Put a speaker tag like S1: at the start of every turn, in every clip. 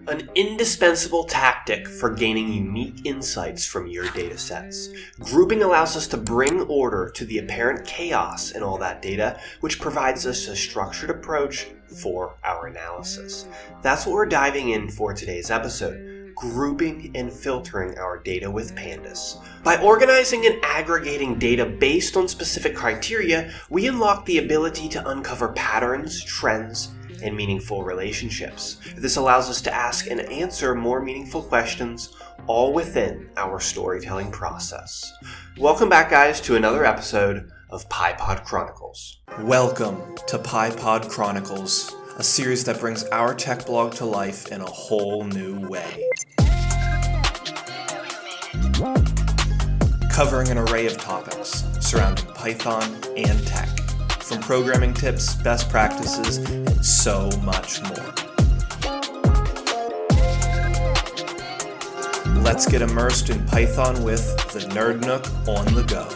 S1: An indispensable tactic for gaining unique insights from your data sets. Grouping allows us to bring order to the apparent chaos in all that data, which provides us a structured approach for our analysis. That's what we're diving in for today's episode, grouping and filtering our data with Pandas. By organizing and aggregating data based on specific criteria, we unlock the ability to uncover patterns, trends, and meaningful relationships. This allows us to ask and answer more meaningful questions, all within our storytelling process. Welcome back, guys, to another episode of PyPod Chronicles.
S2: Welcome to PyPod Chronicles, a series that brings our tech blog to life in a whole new way. Covering an array of topics surrounding Python and tech, from programming tips, best practices, and so much more. Let's get immersed in Python with the Nerd Nook on the go.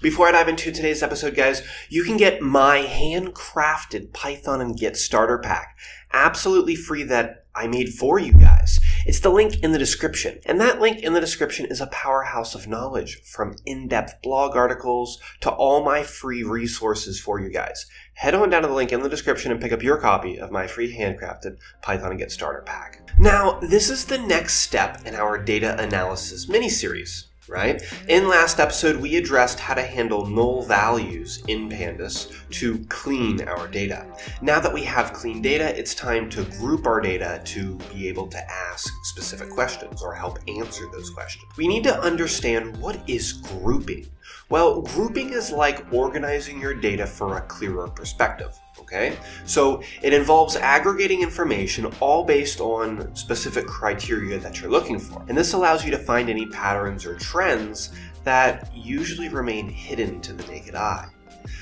S1: Before I dive into today's episode, guys, you can get my handcrafted Python and Git starter pack, absolutely free, that I made for you guys. It's the link in the description, and that link in the description is a powerhouse of knowledge, from in-depth blog articles to all my free resources for you guys. Head on down to the link in the description and pick up your copy of my free handcrafted Python and Git starter pack. Now, this is the next step in our data analysis mini-series. Right? In last episode, we addressed how to handle null values in Pandas to clean our data. Now that we have clean data, it's time to group our data to be able to ask specific questions or help answer those questions. We need to understand, what is grouping? Well, grouping is like organizing your data for a clearer perspective. Okay, so it involves aggregating information all based on specific criteria that you're looking for. And this allows you to find any patterns or trends that usually remain hidden to the naked eye.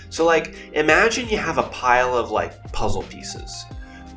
S1: So imagine you have a pile of puzzle pieces.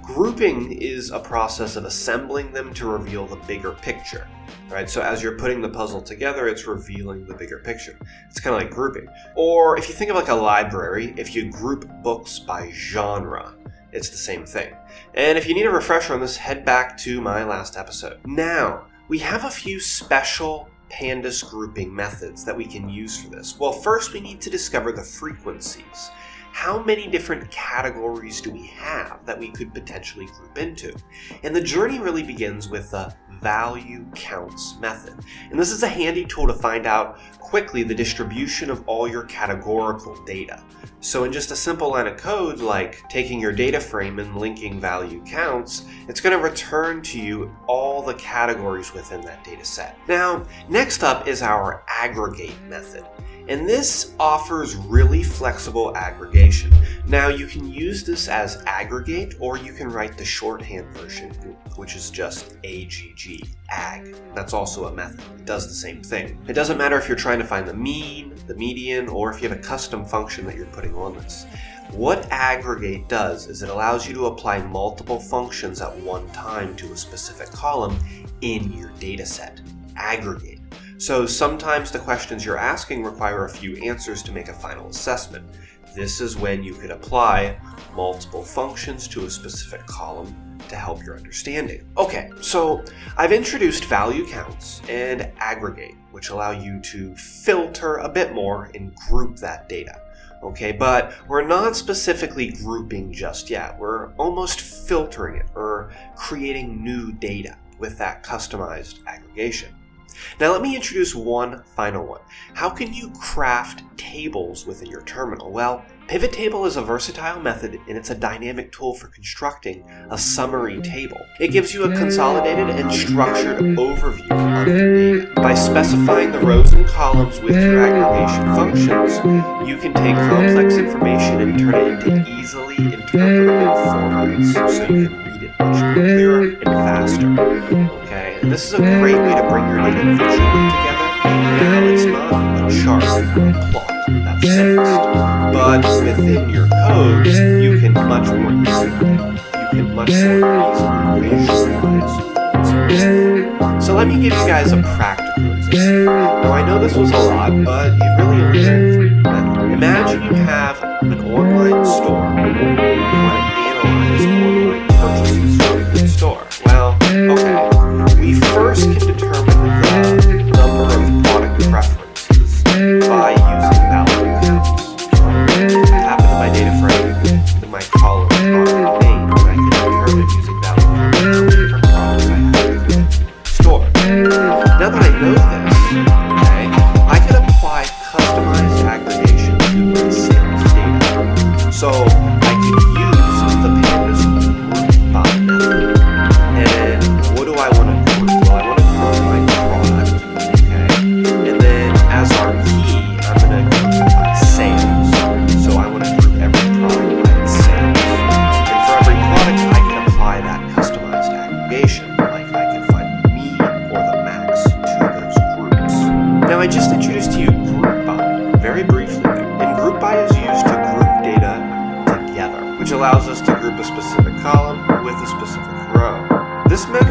S1: Grouping is a process of assembling them to reveal the bigger picture. Right? So as you're putting the puzzle together, it's revealing the bigger picture. It's kind of like grouping. Or if you think of a library, if you group books by genre, it's the same thing. And if you need a refresher on this, head back to my last episode. Now, we have a few special Pandas grouping methods that we can use for this. Well, first we need to discover the frequencies. How many different categories do we have that we could potentially group into? And the journey really begins with the value counts method. And this is a handy tool to find out quickly the distribution of all your categorical data. So in just a simple line of code, like taking your data frame and linking value counts, it's going to return to you all the categories within that data set. Now, next up is our aggregate method. And this offers really flexible aggregation. Now, you can use this as aggregate, or you can write the shorthand version, which is just AGG, ag. That's also a method. It does the same thing. It doesn't matter if you're trying to find the mean, the median, or if you have a custom function that you're putting on this. What aggregate does is it allows you to apply multiple functions at one time to a specific column in your data set. Aggregate. So sometimes the questions you're asking require a few answers to make a final assessment. This is when you could apply multiple functions to a specific column to help your understanding. Okay, so I've introduced value counts and aggregate, which allow you to filter a bit more and group that data. Okay, but we're not specifically grouping just yet. We're almost filtering it or creating new data with that customized aggregation. Now let me introduce one final one. How can you craft tables within your terminal? Well, pivot table is a versatile method, and it's a dynamic tool for constructing a summary table. It gives you a consolidated and structured overview of the data. By specifying the rows and columns with your aggregation functions, you can take complex information and turn it into easily interpretable formats so you can read it much clearer and faster. Okay, and this is a great way to bring your data visually together. Now, it's not a chart or a plot that's fixed, but within your code, you can much more easily visualize. So let me give you guys a practical example. Now, I know this was a lot, but you really only need three methods. Imagine you have an online store. You want to analyze online purchases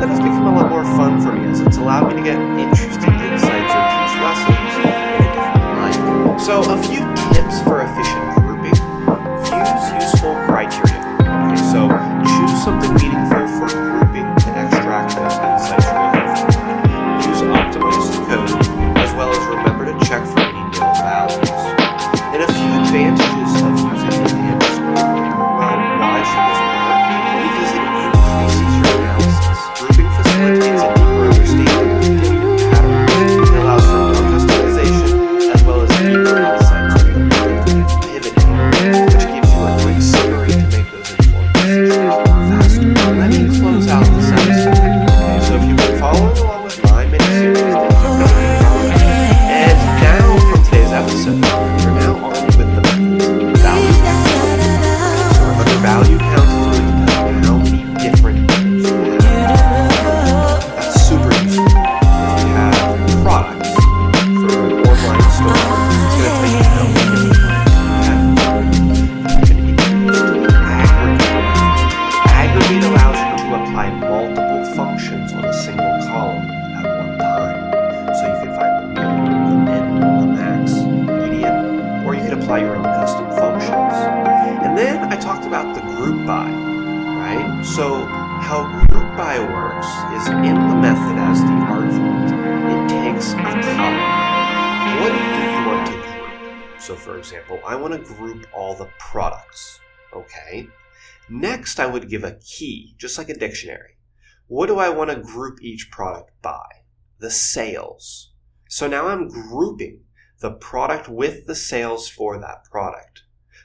S1: that has become a lot more fun for me as it's allowed me to get interesting insights or teach lessons in a different light. So a few tips for efficient grouping. Use useful criteria. Okay, so choose something meaningful for grouping to extract the insights you're looking for. Use optimized code, as well as remember to check for any nil values. And a few advantages of using Pandas grouping. Well, why should this matter? Because it increases your analysis. Grouping facilitates a deeper understanding of data patterns. It allows for more customization, as well as deeper insights with pivoting, which gives you a quick summary to make those informed decisions faster. Let me close out this episode. Okay, so if you've been following along with my mini-series, then keep going on. And now from today's episode, we're now on with the value count. So remember, value count is going to tell you how many different things you have. That's super useful. If you have products for an online store, it's going to tell you how many different products you have. You can introduce aggregate. Aggregate allows you to apply multiple functions on a single column at one time. So you can find the min, the max, median, or you could apply your own custom functions. And then I talked about the group by, right? So how group by works is in the method as the argument, it takes a column. What do you want to group? So for example, I want to group all the products, okay? Next, I would give a key, just like a dictionary. What do I want to group each product by? The sales. So now I'm grouping the product with the sales for that product.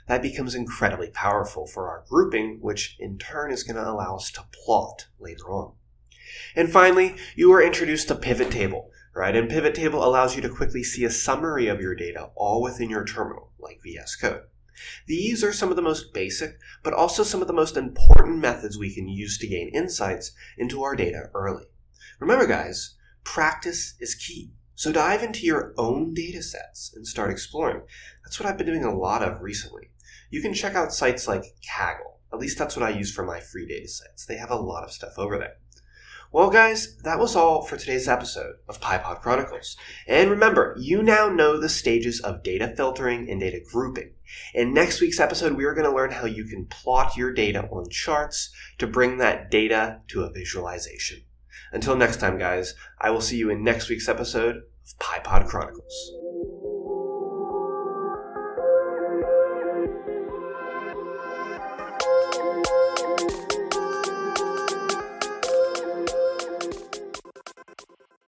S1: That becomes incredibly powerful for our grouping, which in turn is going to allow us to plot later on. And finally, you are introduced to pivot table, right? And pivot table allows you to quickly see a summary of your data all within your terminal, like VS Code. These are some of the most basic, but also some of the most important methods we can use to gain insights into our data early. Remember guys, practice is key. So dive into your own data sets and start exploring. That's what I've been doing a lot of recently. You can check out sites like Kaggle. At least that's what I use for my free data sets. They have a lot of stuff over there. Well guys, that was all for today's episode of PyPod Chronicles. And remember, you now know the stages of data filtering and data grouping. In next week's episode, we are going to learn how you can plot your data on charts to bring that data to a visualization. Until next time guys, I will see you in next week's episode of PyPod Chronicles.